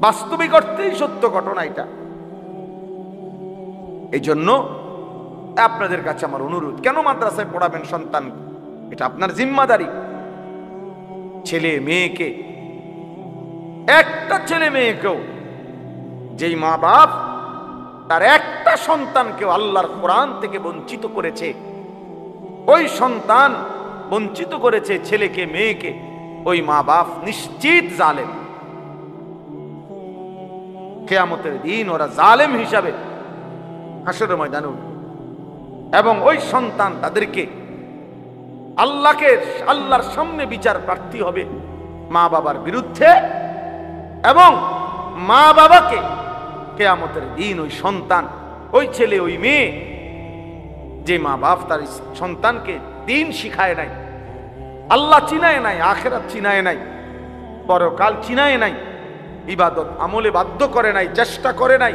বাস্তবিক অর্থেই সত্য ঘটনা এটা। এই জন্য আপনাদের কাছে আমার অনুরোধ, কেন মাদ্রাসায় পড়াবেন সন্তান, এটা আপনার জিম্মাদারি। ছেলে মেয়েকে, একটা ছেলে মেয়েকেও, যেই মা বাপ তার একটা সন্তানকেও আল্লাহর কোরআন থেকে বঞ্চিত করেছে, ওই সন্তান বঞ্চিত করেছে ছেলেকে মেয়েকে, ওই মা বাপ নিশ্চিত জালেম। কিয়ামতের দিন ওরা জালেম হিসাবে হাসরের ময়দানে উঠবে, এবং ওই সন্তান তাদেরকে আল্লাহর সামনে বিচার প্রার্থী হবে মা বাবার বিরুদ্ধে, এবং মা বাবাকে কিয়ামতের দিন ওই সন্তান, ওই ছেলে ওই মেয়ে, যে মা বাপ তার সন্তানকে দিন শিখায় নাই, আল্লাহ চিনায় নাই, আখিরাত চিনায় নাই, পরকাল চিনায় নাই, ইবাদত আমলে বাধ্য করে নাই, চেষ্টা করে নাই,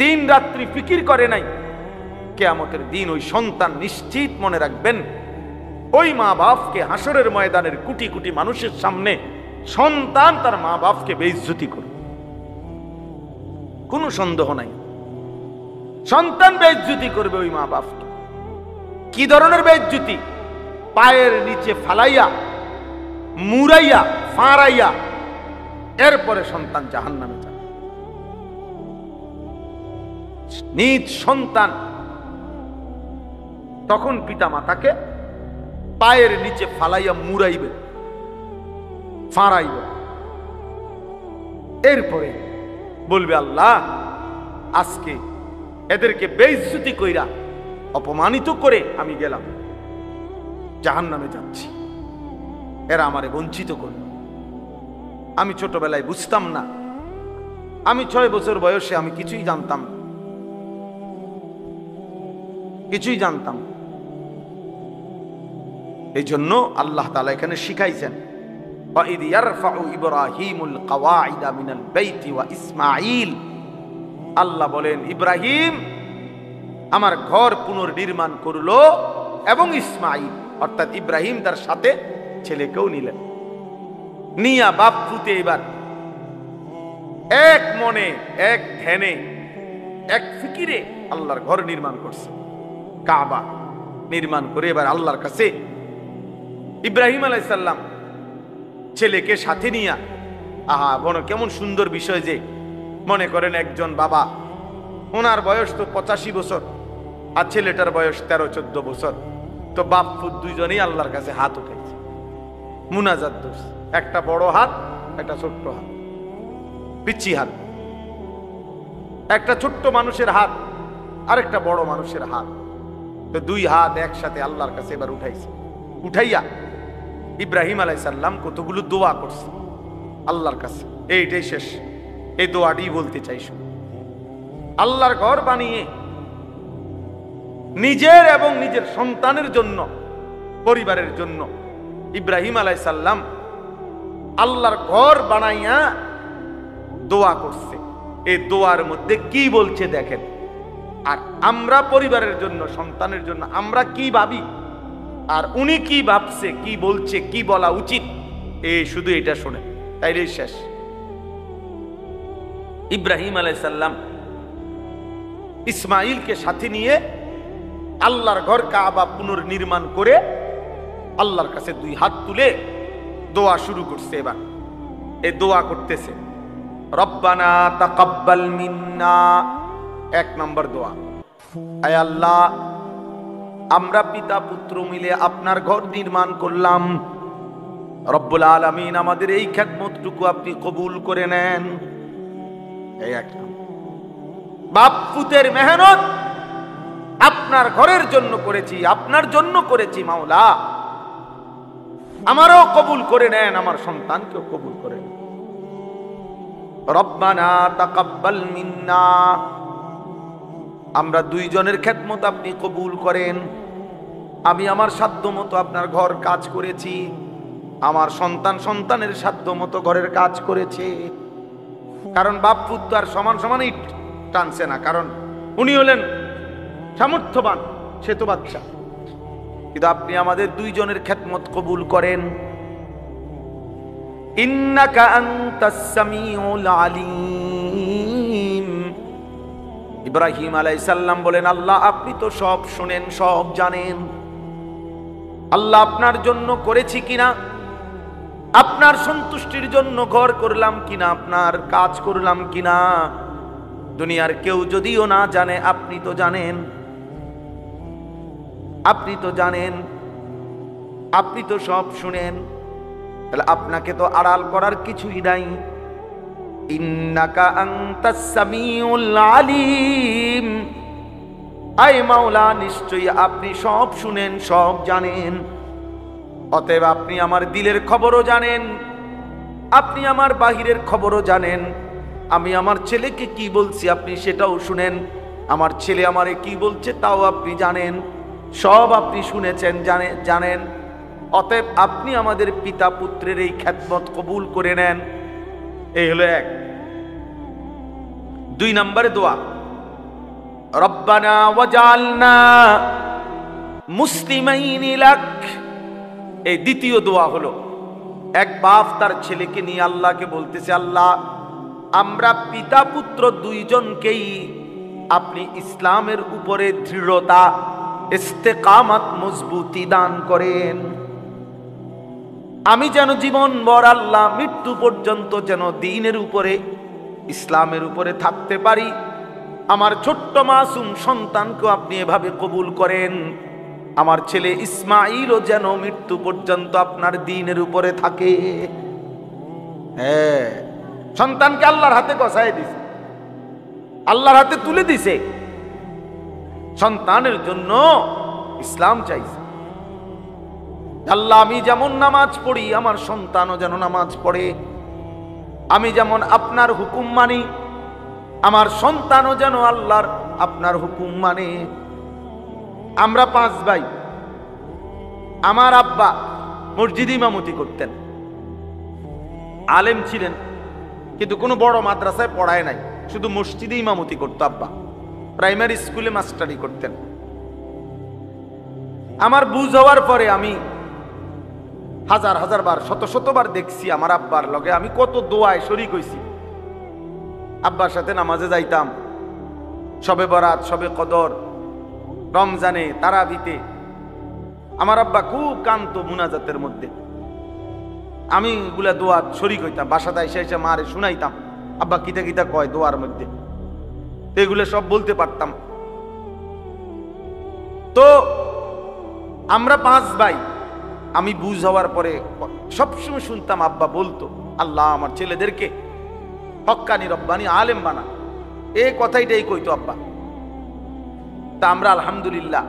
দিন রাত্রি ফিকির করে নাই, কিয়ামতের দিন ওই সন্তান নিশ্চিত মনে রাখবেন, ওই মা বাপকে হাসরের ময়দানের কোটি কোটি মানুষের সামনে সন্তান তার মা বাপকে বেইজ্জতি করবে, কোনো সন্দেহ নাই। সন্তান বেইজ্জতি করবে ওই মা বাপকে। কি ধরনের বেইজ্জতি? পায়ের নিচে ফালাইয়া, মুরাইয়া, ফাঁড়াইয়া, এরপরে সন্তান জাহান্নামে যাবে। নিজ সন্তান তখন পিতা মাতাকে পায়ের নিচে ফালাইয়া মুরাইবে, ফাঁড়াইবে, এরপরে বলবে আল্লাহ আজকে এদেরকে বেইজ্জতি কইরা, অপমানিত করে আমি গেলাম, জাহান্নামে যাচ্ছি, এরা আমারে বঞ্চিত করল। আমি ছোটবেলায় বুঝতাম না, আমি 6 বছর বয়সে আমি কিছুই জানতাম না, কিছুই জানতাম। এই জন্য আল্লাহ তাআলা এখানে শিখাইছেন, وَإِذْ يَرْفَعُ إِبْرَاهِيمُ الْقَوَاعِدَ مِنَ الْبَيْتِ وَإِسْمَاعِيلُ, আল্লাহ বলেন ইব্রাহিম আমার ঘর পুনর্নির্মাণ করলো, এবং ইসমাইল অর্থাৎ ইব্রাহিম তার সাথে ছেলেকেও নিলেন, নিয়া বাপ পুতে এবার এক মনে, এক ধ্যানে, এক ফিকিরে আল্লাহর ঘর নির্মাণ করছে, কাবা নির্মাণ করে এবার আল্লাহর কাছে ইব্রাহিম আলাইহিস সালাম ছেলেকে সাথে নিয়া, আহা বলো কেমন সুন্দর বিষয়, যে মনে করেন একজন বাবা, ওনার বয়স তো 85 বছর, আর ছেলেটার বয়স 13-14 বছর, তো বাপ পুত দুইজনেই আল্লাহর কাছে হাত উঠাইছে, মুনাজাত করছে, একটা বড় হাত, একটা ছোট্ট হাত, পিচ্ছি হাত, একটা ছোট্ট মানুষের হাত আর একটা বড় মানুষের হাত, তো দুই হাত একসাথে আল্লাহর কাছে এবার উঠাইছে। উঠাইয়া ইব্রাহিম আলাইহিস সালাম কতগুলো দোয়া করছে আল্লাহর কাছে, এইটাই শেষ, এই দোয়াটি বলতে চাইছো। আল্লাহর ঘর বানিয়ে নিজের এবং নিজের সন্তানের জন্য, পরিবারের জন্য ইব্রাহিম আলাইহিস সালাম আল্লাহর ঘর বানাইয়া দোয়া করছে। এই দোয়ার মধ্যে কি বলছে দেখেন, আর আমরা পরিবারের জন্য, সন্তানের জন্য আমরা কি ভাবি, আর উনি কি ভাবছে, কি বলছে, কি বলা উচিত, এই শুধু এটা শুনে তাইলেই শেষ। ইব্রাহিম আলাইহিস সালাম ইসমাইলকে সাথে নিয়ে আল্লাহর ঘর কাবা পুনর্নির্মাণ করে আল্লাহর কাছে দুই হাত তুলে দোয়া শুরু করছে। এবার এই দোয়া করতেছে, রব্বানা তাকাব্বাল মিন্না, 1 নম্বর দোয়া, আয় আল্লাহ আমরা পিতা পুত্র মিলে আপনার ঘর নির্মাণ করলাম, রব্বুল আলামিন আমাদের এই খেদমতটুকু আপনি কবুল করে নেন। এই একটা বাপ পুতের মেহনত আপনার ঘরের জন্য করেছি, আপনার জন্য করেছি, মাওলা আমারও কবুল করে নেন, আমার সন্তানকেও কবুল করে নেন। রব্বানা তাকাব্বাল মিন্না, আমরা দুইজনের খেদমত আপনি কবুল করেন। আমি আমার সাধ্য মতো আপনার ঘর কাজ করেছি, আমার সন্তান সন্তানের সাধ্য মতো ঘরের কাজ করেছে, কারণ বাপ পুত্র আর সমান সমানই টানছে না, কারণ উনি হলেন সামর্থ্যবান, সে তো বাচ্চা, কিন্তু আপনি আমাদের দুইজনের খেদমত কবুল করেন। ইন্নাকা আনতাস সামিউল আলিম। ইব্রাহিম আলাইহিস সালাম বলেন, আল্লাহ আপনি তো সব শুনেন, সব জানেন। আল্লাহ আপনার জন্য করেছি কিনা, আপনার সন্তুষ্টির জন্য ঘর করলাম কিনা, আপনার কাজ করলাম কিনা, দুনিয়ার কেউ যদিও না জানে আপনি তো জানেন, আপনি তো জানেন, আপনি তো সব শুনেন। তাহলে আপনাকে তো আড়াল করার কিছুই নাই। ইন্নাকা আনতাস সামিউল আলিম, আয় মাওলা নিশ্চয়ই আপনি সব শুনেন, সব জানেন। অতএব আপনি আমার দিলের খবরও জানেন, আপনি আমার বাহিরের খবরও জানেন। আমি আমার ছেলেকে কি বলছি আপনি সেটাও শুনেন, আমার ছেলে আমারে কি বলছে তাও আপনি জানেন, সব আপনি শুনেছেন, জানেন। অতএব আপনি আমাদের পিতা পুত্রের এই খেদমত কবুল করে নেন। এই হলো এক। 2 নম্বরে দোয়া, রব্বানা ওয়াজআলনা মুসলিমাইনি লাক। এই দ্বিতীয় দোয়া হলো, এক বাপ তার ছেলেকে নিয়ে আল্লাহকে বলতেছে, আল্লাহ আমরা পিতা পুত্র দুইজনকেই আপনি ইসলামের উপরে দৃঢ়তা, ইস্তেকামাত, মজবুতি দান করেন। আমি যেন জীবনভর আল্লাহ মৃত্যু পর্যন্ত যেন দ্বীনের উপরে, ইসলামের উপরে থাকতে পারি। আমার ছোট্ট মাসুম সন্তানকে আপনি এভাবে কবুল করেন। আমার ছেলে ইসমাইলও যেন মৃত্যু পর্যন্ত আপনার দ্বীনের উপরে থাকে। হ্যাঁ, সন্তানকে আল্লাহর হাতে গছায় দিছে, আল্লাহর হাতে তুলে দিছে। সন্তানের জন্য ইসলাম চাইছে। আল্লাহ আমি যেমন নামাজ পড়ি আমার সন্তানও যেন নামাজ পড়ে, আমি যেমন আপনার হুকুম মানি আমার সন্তানও যেন আল্লাহর আপনার হুকুম মানে। আমরা 5 ভাই। আমার আব্বা মসজিদে ইমামতি করতেন, আলেম ছিলেন, কিন্তু কোনো বড় মাদ্রাসায় পড়ায় নাই, শুধু মসজিদে ইমামতি করত। আব্বা প্রাইমারি স্কুলে মাস্টারি করতেন। আমার বুঝ হওয়ার পরে আমি হাজার হাজার বার, শত শতবার দেখছি আমার আব্বার লগে আমি কত দোয়ায় শরীক হইছি। আব্বার সাথে নামাজে যাইতাম, শবে বরাত, শবে কদর, রমজানে, তারাবিতে। আমার আব্বা খুব কান্ত মুনাজাতের মধ্যে, আমি গুলা দোয়া শরীক হইতাম। বাসাতে এসে এসে মারে শুনাইতাম আব্বা কিতা কিতা কয় দোয়ার মধ্যে, এগুলো সব বলতে পারতাম। তো আমরা 5 ভাই। আমি বুঝ হওয়ার পরে সবসময় শুনতাম আব্বা বলতো, আল্লাহ আমার ছেলেদেরকে হক্কানি রব্বানি আলেম বানা, এই কথাইটাই কইতো আব্বা। তা আমরা আলহামদুলিল্লাহ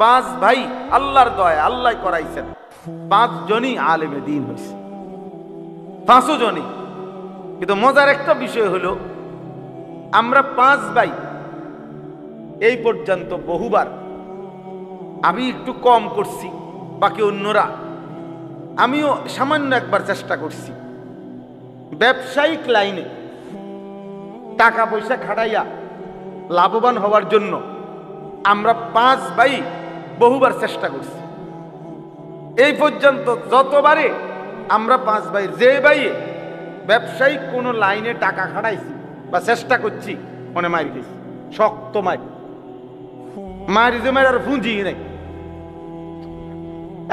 5 ভাই, আল্লাহর দয়া, আল্লাহ করাইছেন, 5 জনই আলেমে দ্বীন হয়েছে, 5 জনই। কিন্তু মজার একটা বিষয় হলো, আমরা 5 ভাই এই পর্যন্ত বহুবার, আমি একটু কম করছি বাকি অন্যরা, আমিও সামান্য একবার চেষ্টা করছি ব্যবসায়িক লাইনে টাকা পয়সা খাটাইয়া লাভবান হওয়ার জন্য। আমরা 5 ভাই বহুবার চেষ্টা করছি। এই পর্যন্ত যতবারে আমরা 5 ভাই, যে ভাই ব্যবসায়িক কোনো লাইনে টাকা খাটাইছি বা চেষ্টা করছি, মনে মারি গেছি, শক্ত মারি যে মারি আর ফুঁজিয়ে নাই,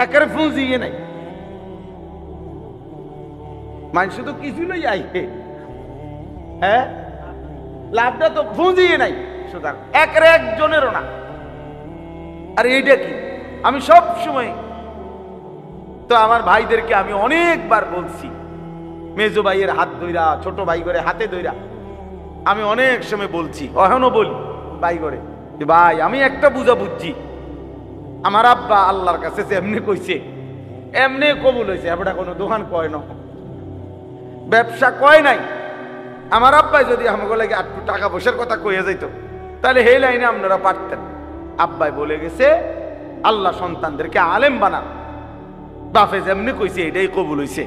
একেবারে ফুঁজিয়ে নাই। মানুষ তো কিছু লই আইহে, হ্যাঁ, লাভটা তো ফুঁজিয়ে নাই, সুতরাং একেবারে একজনেরও না। আর এইটা কি, আমি সব সময় তো আমার ভাইদেরকে আমি অনেকবার বলছি, মেজো ভাইয়ের হাত ধইরা, ছোট ভাই করে হাতে ধইরা আমি অনেক সময় বলছি, এখনো বলি ভাই করে, ভাই আমি একটা বুঝা বুঝছি, আমার আব্বা আল্লাহর কাছে এমনি কইছে, এমনি কবুল হয়েছে, এবারে কোনো দোকান কয় না, ব্যবসা কয় নাই। আমার আব্বাই যদি আমাকে লাগে একটু টাকা পয়সার কথা কইয়া যাইতো, তাহলে এই লাইনে আপনারা পারতেন। আব্বাই বলে গেছে আল্লাহ সন্তানদেরকে আলেম বানান, বাপে যেমনি কইছে এটাই কবুল হইছে।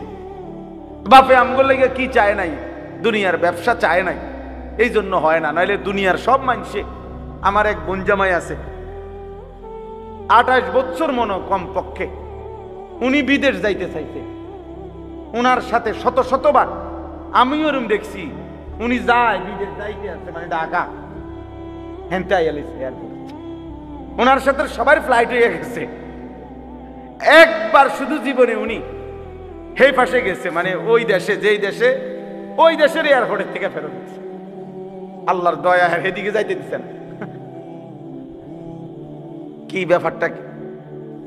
বাপে আমগো লাগে কি চায় নাই, দুনিয়ার ব্যবসা চায় নাই, এই জন্য হয় না। নাইলে দুনিয়ার সব মানুষে, আমার এক বোনজামাই আছে 28 বছর মনে কম পক্ষে, উনি বিদেশ যাইতে চাইছে, ওনার সাথে শত শতবার আমিও ওরম দেখছি, উনি যায় বিদেশ যাইতে আছে, মানে ঢাকা হেনতে এয়ারপোর্ট, ওনার সাথে সবার ফ্লাইট হয়ে গেছে। একবার শুধু জীবনে উনি সেই পাশে গেছে, মানে ওই দেশে, যেই দেশে, ওই দেশের এয়ারপোর্টের থেকে ফেরত দিচ্ছে। আল্লাহর দয়া, এদিকে যাইতে দিচ্ছেন কি ব্যাপারটা কি?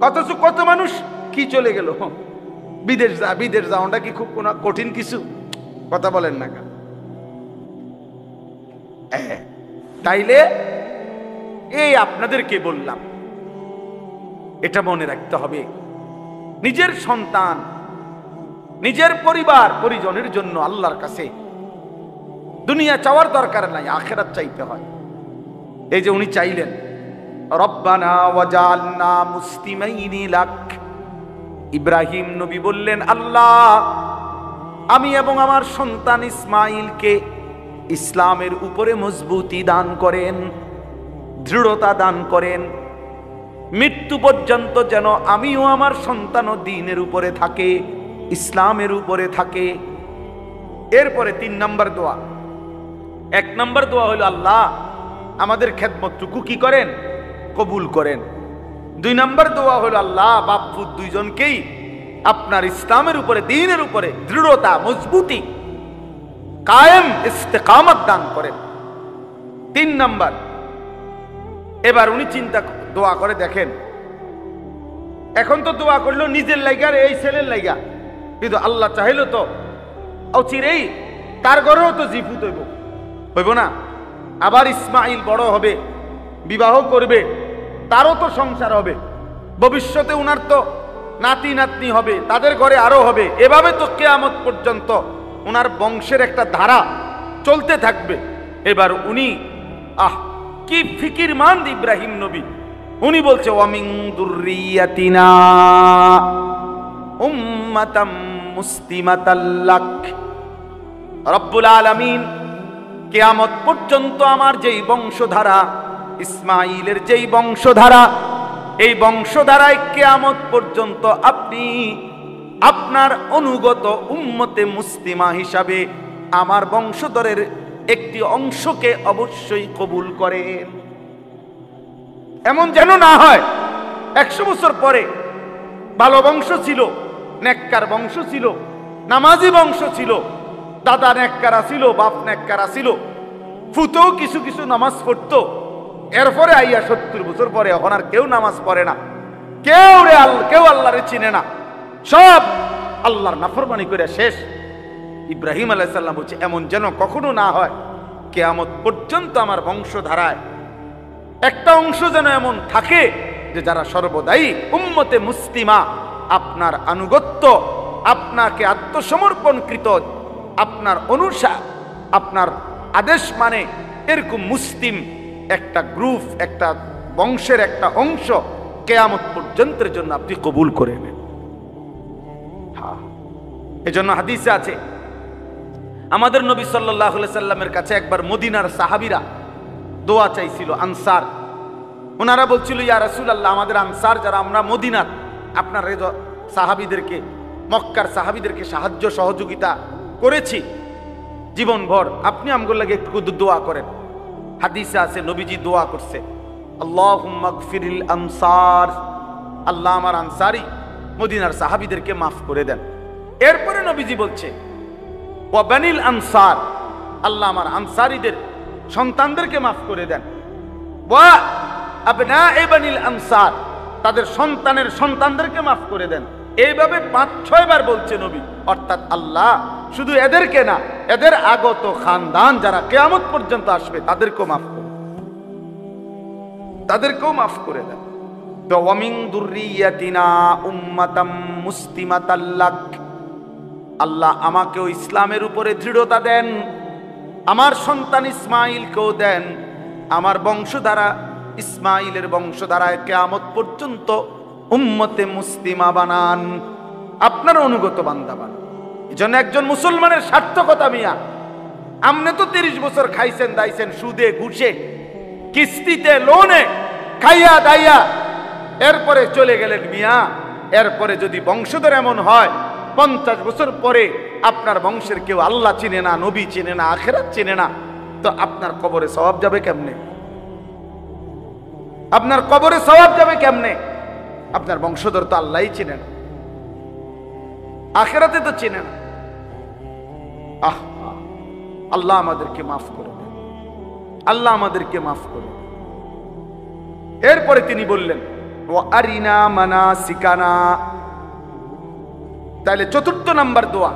অথচ কত মানুষ কি চলে গেল বিদেশ যা, বিদেশ যাওয়াটা কি খুব কোনো কঠিন কিছু? কথা বলেন না কেন? তাইলে এই আপনাদেরকে বললাম, এটা মনে রাখতে হবে, নিজের সন্তান, নিজের পরিবার পরিজনের জন্য আল্লাহর কাছে দুনিয়া চাওয়ার দরকার নাই, আখিরাত চাইতে হয়। এই যে উনি চাইলেন, রব্বানা ওয়াজআলনা মুসলিমাইনি লাক, ইব্রাহিম নবী বললেন, আল্লাহ আমি এবং আমার সন্তান ইসমাইলকে ইসলামের উপরে মজবুতি দান করেন, দৃঢ়তা দান করেন, মৃত্যু পর্যন্ত যেন আমিও আমার সন্তানও দ্বীনের উপরে থাকে, ইসলামের উপরে থাকে। এরপরে 3 নম্বর দোয়া। 1 নম্বর দোয়া হলো, আল্লাহ আমাদের খেদমতটুকু কি করেন? কবুল করেন। 2 নম্বর দোয়া হলো, আল্লাহ বাপ পুত দুইজনকেই আপনার ইসলামের উপরে, দ্বীনের উপরে দৃঢ়তা, মজবুতি, কায়েম ইস্তেকামত দান করেন। 3 নম্বর, এবার উনি দোয়া করে দেখেন, এখন তো দোয়া করলো নিজের লাইগা, এই ছেলের লাইগা, কিন্তু আল্লাহ চাইলো তো অচিরেই তার ঘরেও তো জিফুত হইব না? আবার ইসমাইল বড় হবে, বিবাহ করবে, তারও তো সংসার হবে, ভবিষ্যতে উনার তো নাতি নাতনি হবে, তাদের ঘরে আরো হবে, এভাবে তো কিয়ামত পর্যন্ত উনার বংশের একটা ধারা চলতে থাকবে। এবার উনি কি ফিকিরমান্দ ইব্রাহিম নবী, উনি বলছে, ওয়ামিন যুররিয়াতিনা উম্মাতাম মুসলিমাতাল লাক, রব্বুল আলামিন কিয়ামত পর্যন্ত আমার যেই বংশধারা, ইসমাইলের যেই বংশধারা, এই বংশধারায় কিয়ামত পর্যন্ত আপনি আপনার অনুগত উম্মতে মুসলিমা হিসাবে আমার বংশধরের একটি অংশকে অবশ্যই কবুল করেন। এমন যেন না হয় 100 বছর পরে ভালো বংশ ছিল, নেককার বংশ ছিল, নামাজি বংশ ছিল, দাদা নেককারা ছিল, বাপ নেককারা ছিল, ফুতেও কিছু কিছু নামাজ পড়তো, এরপরে আইয়া 70 বছর পরে এখন আর কেউ নামাজ পড়ে না, কেউ আল্লাহরে চিনে না, সব আল্লাহর নাফরমানি করে শেষ। ইব্রাহিম আলাইহিস সালাম বলছে, এমন যেন কখনো না হয়, কিয়ামত পর্যন্ত আমার বংশধারায় একটা অংশ যেন এমন থাকে যে যারা সর্বদাই উম্মতে মুসলিমা, আপনার আনুগত্য, আপনাকে আত্মসমর্পণকৃত, আপনার অনুসার, আপনার আদেশ মানে এরকম মুসলিম একটা গ্রুপ, একটা বংশের একটা অংশ কিয়ামত পর্যন্তের জন্য আপনি কবুল করে নেন। এজন্য হাদিসে আছে, আমাদের নবী সাল্লাল্লাহু আলাইহি সাল্লামের কাছে একবার মদিনার সাহাবীরা দোয়া চাইছিল, আনসার, ওনারা বলছিল, ইয়া রাসূলুল্লাহ, আমাদের আনসার যারা, আমরা মদিনার আপনার সাহাবীদেরকে, মক্কার সাহাবীদেরকে সাহায্য সহযোগিতা করেছি জীবনভর, আপনি আমগুলো লাগে একটু দোয়া করেন। হাদিসে আছে নবীজি দোয়া করছে, আল্লাহুম্মা গফিরিল আনসার, আল্লাহ আমার আনসারি মদিনার সাহাবীদেরকে মাফ করে দেন। এরপরে নবীজি বলছে, ওয়া বানিল আনসার, আল্লাহ আমার আনসারীদের সন্তানদেরকে মাফ করে দেন। ওয়া আবনায়ে বানিল আনসার, তাদের সন্তানের সন্তানদেরকে মাফ করে দেন। এইভাবে 5-6 বার বলছে নবী, অর্থাৎ আল্লাহ শুধু এদেরকে না, এদের আগত খানদান যারা কিয়ামত পর্যন্ত আসবে তাদেরকেও মাফ করে, তাদেরকেও মাফ করে দেন। তো ওয়ামিন যুররিয়াতিনা উম্মাতাম মুসলিমাতাল লাক, আল্লাহ আমাকেও ইসলামের উপরে দৃঢ়তা দেন, আমার সন্তান ইসমাইলকেও দেন, আমার বংশধারা, ইসমাইলের বংশধারায় কিয়ামত পর্যন্ত উম্মতে মুসলিমা বানান, আপনার অনুগত বান্দা বানান। এজন্য একজন মুসলমানের সার্থকতা মিয়া, আপনি তো 30 বছর খাইছেন দাইছেন সুদে ঘুষে কিস্তিতে লোনে খাইয়া দাইয়া, এরপরে চলে গেলেন মিয়া। এরপরে যদি বংশধর এমন হয় 50 বছর পরে আপনার বংশের কেউ আল্লাহ চিনে না, নবী চিনে না, আখিরাত চিনে না, তো আপনার কবরে সওয়াব যাবে কেমনে? আপনার কবরে সওয়াব যাবে কেমনে? আপনার বংশধর তো আল্লাহই চিনে না, আখিরাতে তো চিনে না। আল্লাহ আমাদেরকে মাফ করে দেন, আল্লাহ আমাদেরকে মাফ করে দেন। এরপরে তিনি বললেন ওয়া আরিনা মানাসিকানা। তাহলে 4 নাম্বার দোয়া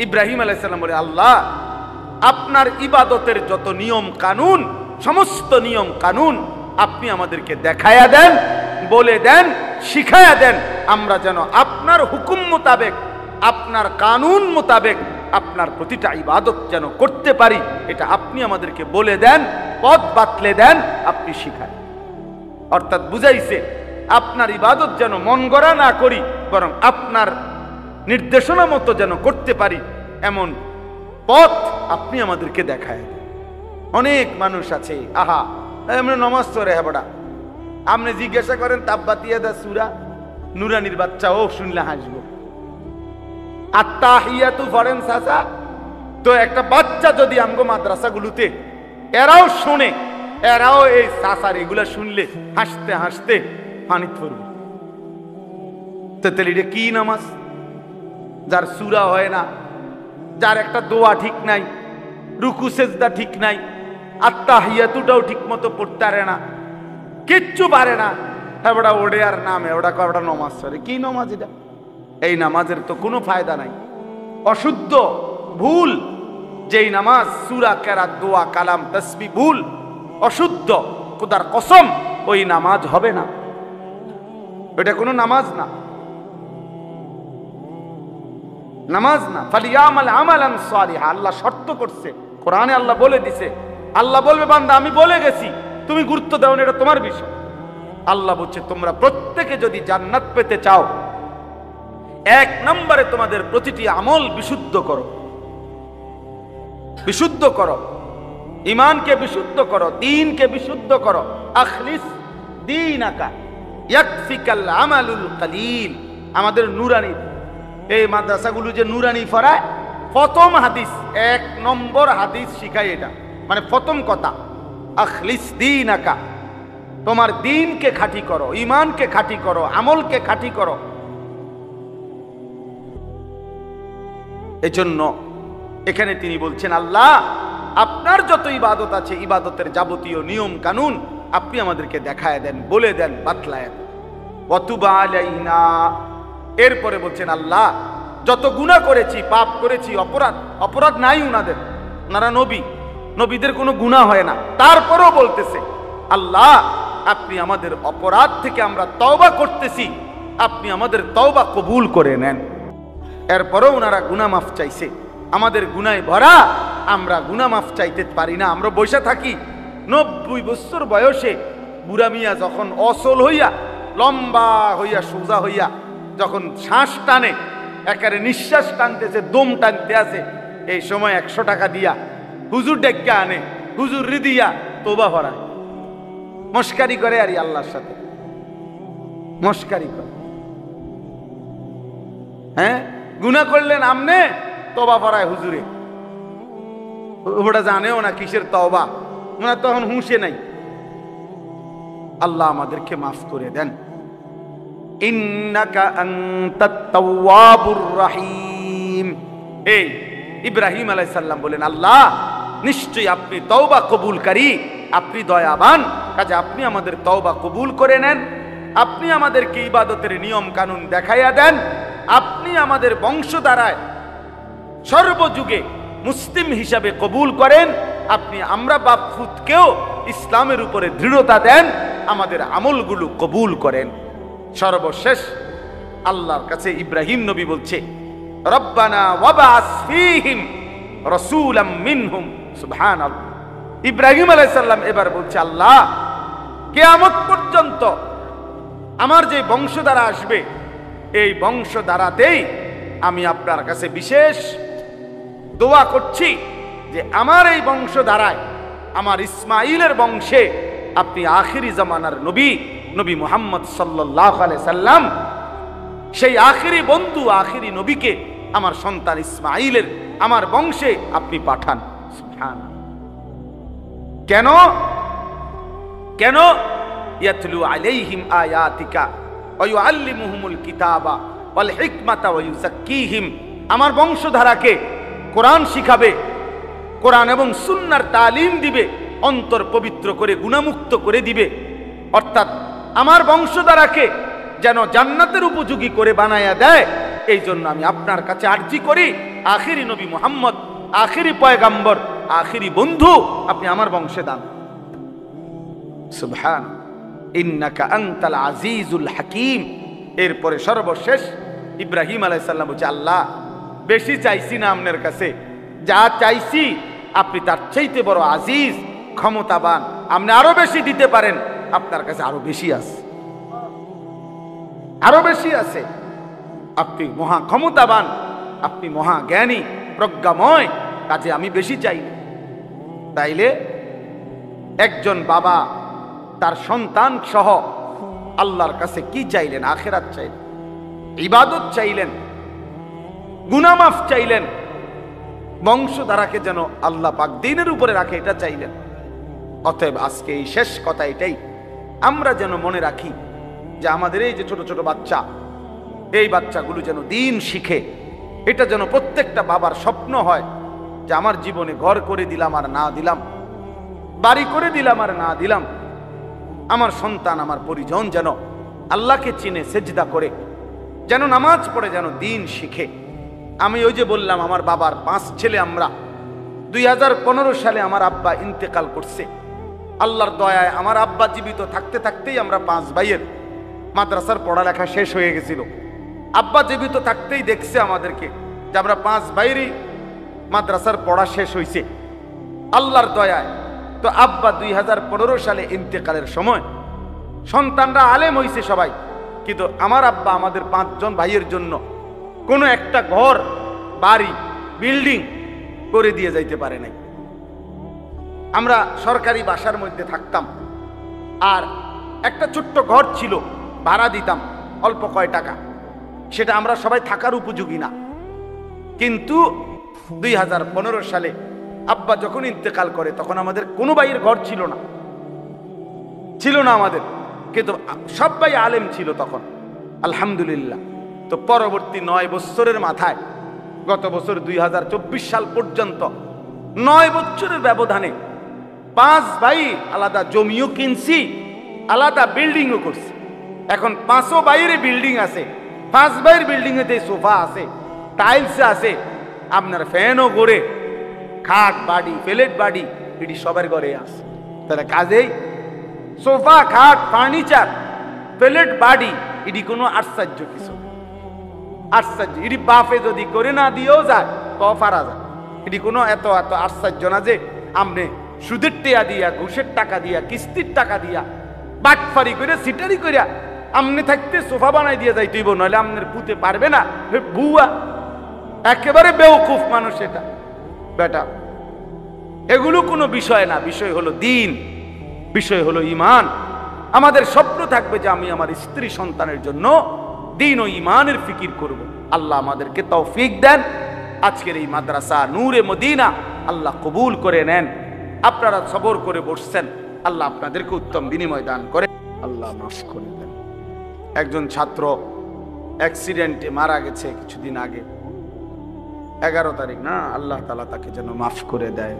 ইব্রাহিম আলাইহিস সালাম বলে, আল্লাহ আপনার ইবাদতের যত নিয়ম কানুন, সমস্ত নিয়ম কানুন আপনি আমাদেরকে দেখায়া দেন, বলে দেন, শিখায়া দেন, আমরা যেন আপনার হুকুম মোতাবেক, আপনার কানুন মোতাবেক আপনার প্রতিটা ইবাদত যেন করতে পারি, এটা আপনি আমাদেরকে বলে দেন, পথ বাতলে দেন, আপনি শিখান। অর্থাৎ বুঝাইছে আপনার ইবাদত যেন মন গড়া না করি, বরং আপনার নির্দেশনা মতো যেন করতে পারি, এমন পথ আপনি আমাদেরকে দেখায়। অনেক মানুষ আছে, আহা এমনি নমাজ পড়ে, হ্যাঁ বড়া, আপনি জিজ্ঞাসা করেন তাব্বাতিয়া দা সূরা নুরানির বাচ্চা ও শুনলে হাসবো। আত্তাহিয়াতু পড়েন চাচা, তো একটা বাচ্চা যদি আমগো মাদ্রাসাগুলোতে এরাও শুনে, এরাও এই চাচার এগুলা শুনলে হাসতে হাসতে পানি পড়বে। তাহলে এটা কি নামাজ? যার সূরা হয় না, যার একটা দোয়া ঠিক নাই, রুকু সেজদা ঠিক নাই, আত্তাহিয়াতুটাও ঠিক মতো পড়তে পারে না, কিচ্ছু পারে না, হ্যাঁ ওটা ওড়ে আর নামে ওটা কয়টা নামাজ পড়ে। কি নামাজ এটা? এই নামাজের তো কোনো ফায়দা নাই, অশুদ্ধ, ভুল। যেই নামাজ সূরা কেরাত দোয়া কালাম তাসবিহ ভুল, অশুদ্ধ, খোদার কসম ওই নামাজ হবে না, এটা কোনো নামাজ না, নামাজ না। ফালিয়ামাল আমালান সালিহা, আল্লাহ শর্ত করছে কোরআনে, আল্লাহ বলে দিছে, আল্লাহ বলবে বান্দা আমি বলে গেছি, তুমি গুরুত্ব দাও না, এটা তোমার বিষয়। আল্লাহ বলছে তোমরা প্রত্যেকে যদি জান্নাত পেতে চাও, 1 নম্বরে তোমাদের প্রতিটি আমল বিশুদ্ধ করো, বিশুদ্ধ করো, ঈমানকে বিশুদ্ধ করো, দ্বীনকে বিশুদ্ধ করো। আখলিস দীনাকা ইয়াকফিকাল আমালুল কলিল। আমাদের নুরানি এই মাদ্রাসাগুলো যে নুরানি পড়ায়, প্রথম হাদিস, 1 নম্বর হাদিস শিখায় এটা, মানে প্রথম কথা, আখলিস দীনাকা, তোমার দ্বীনকে খাঁটি করো, ঈমানকে খাঁটি করো, আমলকে খাঁটি করো। এজন্য এখানে তিনি বলছেন আল্লাহ আপনার যত ইবাদত আছে, ইবাদতের যাবতীয় নিয়ম কানুন আপনি আমাদেরকে দেখায় দেন, বলে দেন, বাতলায় দেন। ওয়াতুব আলাইনা। এরপরে বলছেন আল্লাহ যত গুনাহ করেছি, পাপ করেছি, অপরাধ নাই উনাদের, ওনারা নবী, নবীদের কোনো গুনাহ হয় না, তারপরেও বলতেছে আল্লাহ আপনি আমাদের অপরাধ থেকে আমরা তওবা করতেছি, আপনি আমাদের তওবা কবুল করে নেন। এরপরেও ওনারা গুনাহ মাফ চাইছে, আমাদের গুনায় ভরা, আমরা গুনাহ মাফ চাইতে পারি না, আমরা বসে থাকি। 90 বছর বয়সে বুড়া মিয়া যখন অচল হইয়া, লম্বা হইয়া, সোজা হইয়া যখন শ্বাস টানে, একেবারে নিঃশ্বাস টানতেছে, দম টানতে আছে, এই সময় 100 টাকা দিয়া হুজুর ডেকে আনে, হুজুর রিদিয়া তোবা ভরায়, মস্কারি করে আর আল্লাহর সাথে মস্কারি করে। হ্যাঁ, গুনাহ করলেন আমনে, তওবা ভরায় হুজুরে, ওটা জানেও না কিসের তওবা, ওনার তখন হুঁশে নাই। আল্লাহ আমাদেরকে মাফ করে দেন। ইন্নাকা আনতাত তাওয়াবুর রহিম। এই ইব্রাহিম আলাইহিস সালাম বলেন আল্লাহ নিশ্চয়ই আপনি তওবা কবুলকারী, আপনি দয়াবান, কাজে আপনি আমাদের তওবা কবুল করে নেন, আপনি আমাদেরকে ইবাদতের নিয়ম কানুন দেখাইয়া দেন, আপনি আমাদের বংশ দ্বারায় সর্বযুগে মুসলিম হিসাবে কবুল করেন, আপনি আমরা বাপ ফুতকেও ইসলামের উপরে দৃঢ়তা দেন, আমাদের আমলগুলো কবুল করেন। সর্বশেষ আল্লাহর কাছে ইব্রাহিম নবী বলছে রব্বানা ওয়াবাস ফীহিম রাসূলাম মিনহুম। সুবহানাল্লাহ। ইব্রাহিম আলাইহিস সালাম এবার বলছে আল্লাহ কিয়ামত পর্যন্ত আমার যে বংশধারা আসবে, এই বংশধারাতেই আমি আপনার কাছে বিশেষ দোয়া করছি যে আমার এই বংশধারায়, আমার ইসমাইলের বংশে আপনি আখিরি জামানার নবী, নবী মুহাম্মদ সাল্লাল্লাহু আলাইহি সাল্লাম সেই আখেরি বন্ধু আখেরি নবীকে আমার সন্তান ইসমাঈলের আমার বংশে আপনি পাঠান। সুবহানাল্লাহ। কেন কেন? ইয়াতলু আলাইহিম আয়াতিকা ওয়া ইউআল্লিমুহুমুল কিতাবা ওয়াল হিকমাতা ওয়া ইউযাক্কিহিম। আমার বংশধারাকে কোরআন শিখাবে, কোরআন এবং সুন্নাহর তালিম দিবে, অন্তর পবিত্র করে গুনাহমুক্ত করে দিবে। অর্থাৎ আমার বংশধারাকে যেন জান্নাতের উপযোগী করে বানায়া দেয়। এই জন্য আমি আপনার কাছে আরজি করি, আখিরি নবী মুহাম্মদ, আখিরি পয়গাম্বর, আখিরি বন্ধু আপনি আমার বংশে দান। সুবহান, ইন্নাকা আনতাল আজিজুল হাকিম। এরপরে সর্বশেষ ইব্রাহিম আলাইহিস সালাম বলছে, আল্লাহ বেশি চাইছি না আপনার কাছে, যা চাইছি আপনি তার চাইতে বড় আজিজ, ক্ষমতাবান, আপনি আরো বেশি দিতে পারেন, আপনার কাছে আরো বেশি আছে, আরো বেশি আছে। আপনি মহা ক্ষমতাবান, আপনি মহা জ্ঞানী, প্রজ্ঞাময়, কাজে আমি বেশি চাই। তাইলে একজন বাবা তার সন্তান সহ আল্লাহর কাছে কি চাইলেন? আখিরাত চাইলেন, ইবাদত চাইলেন, গুনাহ মাফ চাইলেন, বংশধারাকে যেন আল্লাহ পাক দ্বীনের উপরে রাখে এটা চাইলেন। অতএব আজকে এই শেষ কথা এটাই, আমরা যেন মনে রাখি যে আমাদের এই যে ছোট ছোট বাচ্চা, এই বাচ্চাগুলো যেন দ্বীন শিখে। এটা যেন প্রত্যেকটা বাবার স্বপ্ন হয় যে আমার জীবনে ঘর করে দিলাম আর না দিলাম, বাড়ি করে দিলাম আর না দিলাম, আমার সন্তান আমার পরিজন যেন আল্লাহকে চিনে সেজদা করে, যেন নামাজ পড়ে, যেন দ্বীন শিখে। আমি ওই যে বললাম আমার বাবার 5 ছেলে, আমরা 2015 সালে আমার আব্বা ইন্তেকাল করছে। আল্লাহর দয়ায় আমার আব্বা জীবিত থাকতে থাকতেই আমরা 5 ভাইয়ের মাদ্রাসার পড়ালেখা শেষ হয়ে গেছিল। আব্বা জীবিত থাকতেই দেখছে আমাদেরকে যে আমরা 5 ভাইয়েরই মাদ্রাসার পড়া শেষ হয়েছে আল্লাহর দয়ায়। তো আব্বা 2015 সালে ইন্তেকালের সময় সন্তানরা আলেম হয়েছে সবাই, কিন্তু আমার আব্বা আমাদের 5 জন ভাইয়ের জন্য কোনো একটা ঘর, বাড়ি, বিল্ডিং করে দিয়ে যাইতে পারে নাই। আমরা সরকারি বাসার মধ্যে থাকতাম, আর একটা ছোট্ট ঘর ছিল, ভাড়া দিতাম অল্প কয় টাকা, সেটা আমরা সবাই থাকার উপযোগী না। কিন্তু 2015 সালে আব্বা যখন ইন্তেকাল করে তখন আমাদের কোনো ভাইয়ের ঘর ছিল না আমাদের, কিন্তু সব ভাই আলেম ছিল তখন, আলহামদুলিল্লাহ। তো পরবর্তী 9 বছরের মাথায়, গত বছর 2024 সাল পর্যন্ত 9 বছরের ব্যবধানে 5 ভাই আলাদা জমিও কিনছি, আলাদা বিল্ডিংও করছি। এখন 5 ভাইয়ের বিল্ডিং আছে, 5 ভাইয়ের বিল্ডিং এতে সোফা আছে, টাইলস আছে, আপনার ফ্যানও ঘোরে, খাট বাড়ি, প্লেট বাড়ি, এটি সবার ঘরে আছে। তাহলে কাজেই সোফা, খাট, ফার্নিচার, প্লেট বাড়ি, এটি কোনো আশ্চর্য কিছু, আশ্চর্য এটি বাপে যদি করে না দিয়েও যায় তো পারা যায়। এটি কোনো এত এত আশ্চর্য না যে আপনি সুদের টেয়া দিয়া, ঘুষের টাকা দিয়া, কিস্তির টাকা দিয়া, বাটফারি করে, সিটারি করিয়া আমনে থাকতে সোফা বানাই দিয়ে যাইতেইব, নইলে আপনার পুঁতে পারবে না। বুয়া একেবারে বেওকুফ মানুষ এটা বেটা। এগুলো কোনো বিষয় না, বিষয় হলো দ্বীন, বিষয় হলো ঈমান। আমাদের স্বপ্ন থাকবে যে আমি আমার স্ত্রী সন্তানের জন্য দ্বীন ও ঈমানের ফিকির করব। আল্লাহ আমাদেরকে তৌফিক দেন। আজকের এই মাদ্রাসা নূরে মদিনা আল্লাহ কবুল করে নেন। আপনারা সবর করে বসছেন, আল্লাহ আপনাদেরকে উত্তম বিনিময় দান করে, আল্লাহ মাফ করে দেন। একজন ছাত্র অ্যাক্সিডেন্টে মারা গেছে কিছুদিন আগে, 11 তারিখ না, আল্লাহ তাআলা তাকে যেন মাফ করে দেয়।